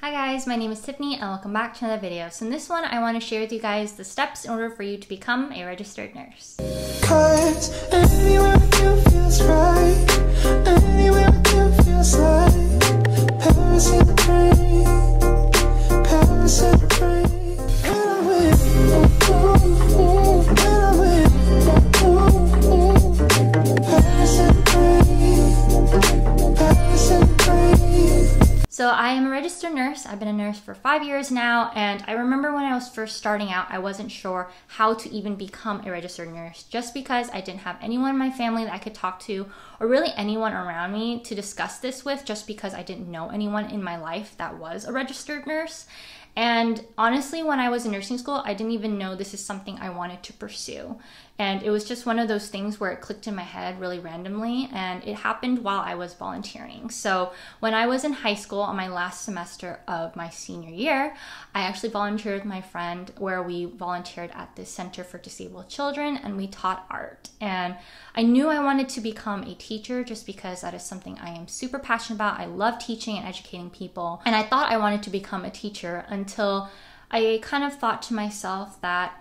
Hi guys, my name is Tiffany and welcome back to another video. So in this one, I want to share with you guys the steps in order for you to become a registered nurse. 'Cause anywhere with you feels right. Anywhere with you feels like Paris in the rain. Paris in the rain. When I'm with you, when I'm with you, Paris in the rain. Paris in the rain. So I am a registered nurse. I've been a nurse for 5 years now, and I remember when I was first starting out, I wasn't sure how to even become a registered nurse just because I didn't have anyone in my family that I could talk to or really anyone around me to discuss this with, just because I didn't know anyone in my life that was a registered nurse. And honestly, when I was in nursing school, I didn't even know this is something I wanted to pursue. And it was just one of those things where it clicked in my head really randomly, and it happened while I was volunteering. So when I was in high school on my last semester of my senior year, I actually volunteered with my friend where we volunteered at the Center for Disabled Children and we taught art. And I knew I wanted to become a teacher just because that is something I am super passionate about. I love teaching and educating people. And I thought I wanted to become a teacher until I kind of thought to myself that,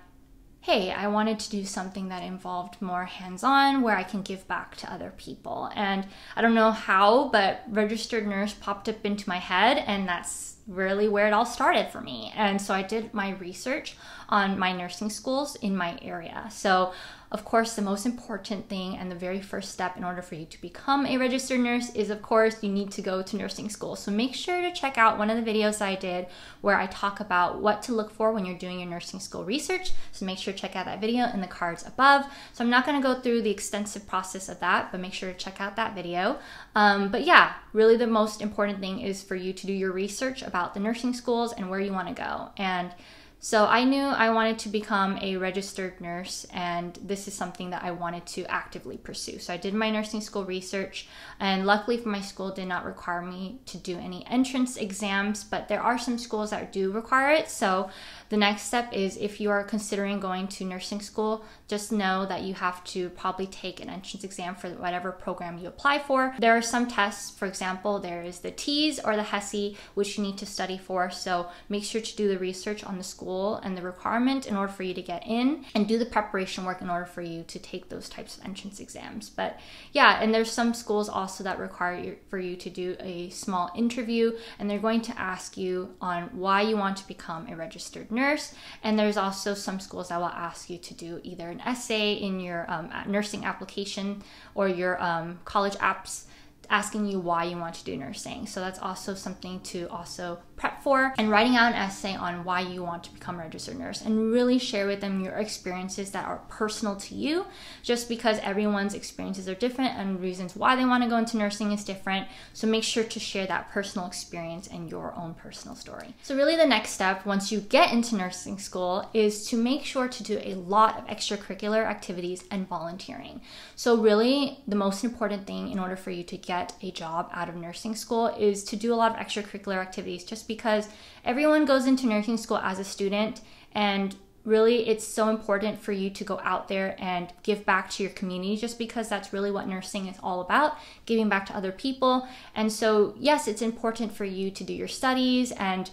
hey, I wanted to do something that involved more hands-on where I can give back to other people. And I don't know how, but registered nurse popped up into my head, and that's really where it all started for me. And so I did my research on my nursing schools in my area. So of course, the most important thing and the very first step in order for you to become a registered nurse is, of course, you need to go to nursing school. So make sure to check out one of the videos I did where I talk about what to look for when you're doing your nursing school research. So make sure to check out that video in the cards above. So I'm not going to go through the extensive process of that, but make sure to check out that video. But yeah, really the most important thing is for you to do your research about the nursing schools and where you want to go. And so I knew I wanted to become a registered nurse, and this is something that I wanted to actively pursue. So I did my nursing school research, and luckily for my school did not require me to do any entrance exams, but there are some schools that do require it. So the next step is, if you are considering going to nursing school, just know that you have to probably take an entrance exam for whatever program you apply for. There are some tests, for example, there is the TEAS or the HESI, which you need to study for. So make sure to do the research on the school and the requirement in order for you to get in, and do the preparation work in order for you to take those types of entrance exams. But yeah, and there's some schools also that require for you to do a small interview, and they're going to ask you on why you want to become a registered nurse. And there's also some schools that will ask you to do either an essay in your nursing application or your college apps asking you why you want to do nursing. So that's also something to also prep for, and writing out an essay on why you want to become a registered nurse, and really share with them your experiences that are personal to you, just because everyone's experiences are different and reasons why they want to go into nursing is different. So make sure to share that personal experience and your own personal story. So really the next step once you get into nursing school is to make sure to do a lot of extracurricular activities and volunteering. So really the most important thing in order for you to get a job out of nursing school is to do a lot of extracurricular activities, just because everyone goes into nursing school as a student, and really it's so important for you to go out there and give back to your community, just because that's really what nursing is all about, giving back to other people. And so yes, it's important for you to do your studies and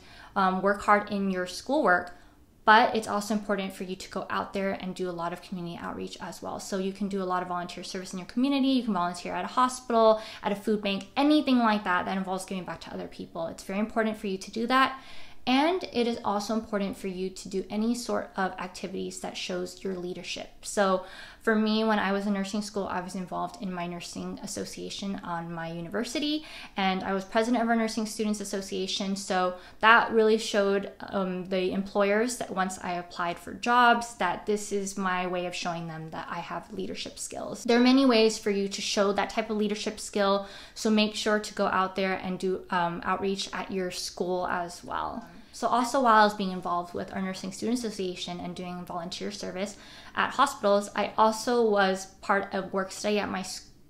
work hard in your schoolwork, but it's also important for you to go out there and do a lot of community outreach as well. So you can do a lot of volunteer service in your community. You can volunteer at a hospital, at a food bank, anything like that that involves giving back to other people. It's very important for you to do that. And it is also important for you to do any sort of activities that shows your leadership. So for me, when I was in nursing school, I was involved in my nursing association on my university, and I was president of our nursing students association. So that really showed the employers that once I applied for jobs, that this is my way of showing them that I have leadership skills. There are many ways for you to show that type of leadership skill, so make sure to go out there and do outreach at your school as well. So also, while I was being involved with our Nursing Student Association and doing volunteer service at hospitals, I also was part of work study at my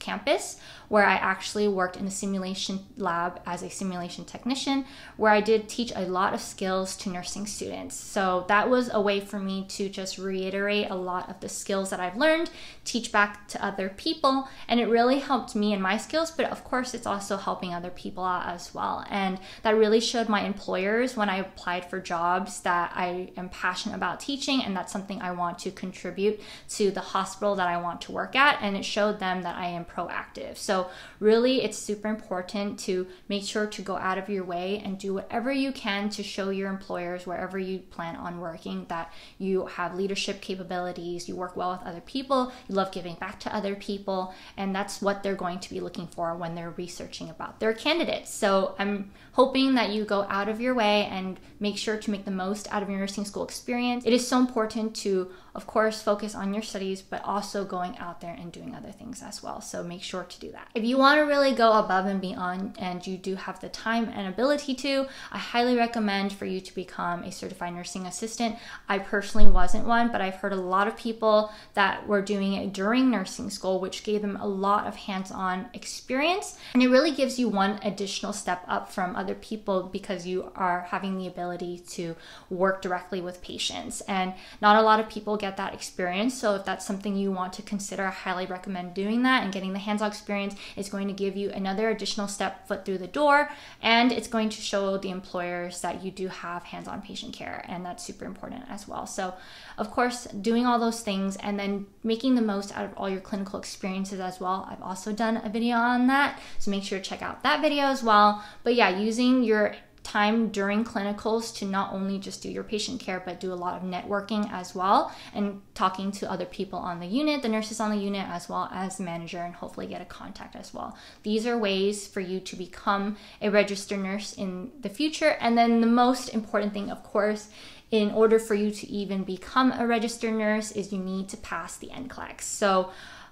campus, where I actually worked in the simulation lab as a simulation technician, where I did teach a lot of skills to nursing students. So that was a way for me to just reiterate a lot of the skills that I've learned, teach back to other people, and it really helped me and my skills, but of course it's also helping other people out as well. And that really showed my employers when I applied for jobs that I am passionate about teaching, and that's something I want to contribute to the hospital that I want to work at, and it showed them that I am proactive. So really, it's super important to make sure to go out of your way and do whatever you can to show your employers, wherever you plan on working, that you have leadership capabilities, you work well with other people, you love giving back to other people, and that's what they're going to be looking for when they're researching about their candidates. So I'm hoping that you go out of your way and make sure to make the most out of your nursing school experience. It is so important to, of course, focus on your studies, but also going out there and doing other things as well. So make sure to do that. If you want to really go above and beyond, and you do have the time and ability to, I highly recommend for you to become a certified nursing assistant. I personally wasn't one, but I've heard a lot of people that were doing it during nursing school, which gave them a lot of hands-on experience. And it really gives you one additional step up from other people because you are having the ability to work directly with patients. And not a lot of people get that experience. So if that's something you want to consider, I highly recommend doing that, and getting the hands-on experience is going to give you another additional foot through the door, and it's going to show the employers that you do have hands-on patient care, and that's super important as well. So of course, doing all those things and then making the most out of all your clinical experiences as well. I've also done a video on that, so make sure to check out that video as well. But yeah, using your time during clinicals to not only just do your patient care, but do a lot of networking as well, and talking to other people on the unit, the nurses on the unit, as well as the manager, and hopefully get a contact as well. These are ways for you to become a registered nurse in the future. And then the most important thing, of course, in order for you to even become a registered nurse, is you need to pass the NCLEX. So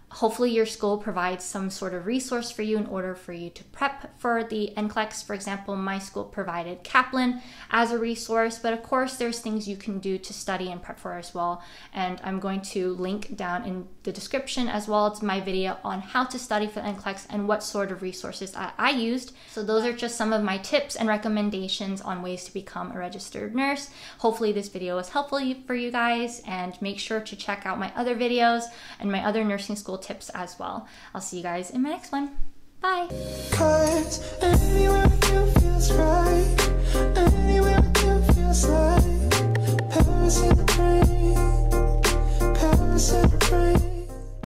hopefully your school provides some sort of resource for you in order for you to prep for the NCLEX. For example, my school provided Kaplan as a resource, but of course there's things you can do to study and prep for as well. And I'm going to link down in the description as well to my video on how to study for the NCLEX and what sort of resources I used. So those are just some of my tips and recommendations on ways to become a registered nurse. Hopefully this video was helpful for you guys, and make sure to check out my other videos and my other nursing school tips as well. I'll see you guys in my next one. Bye.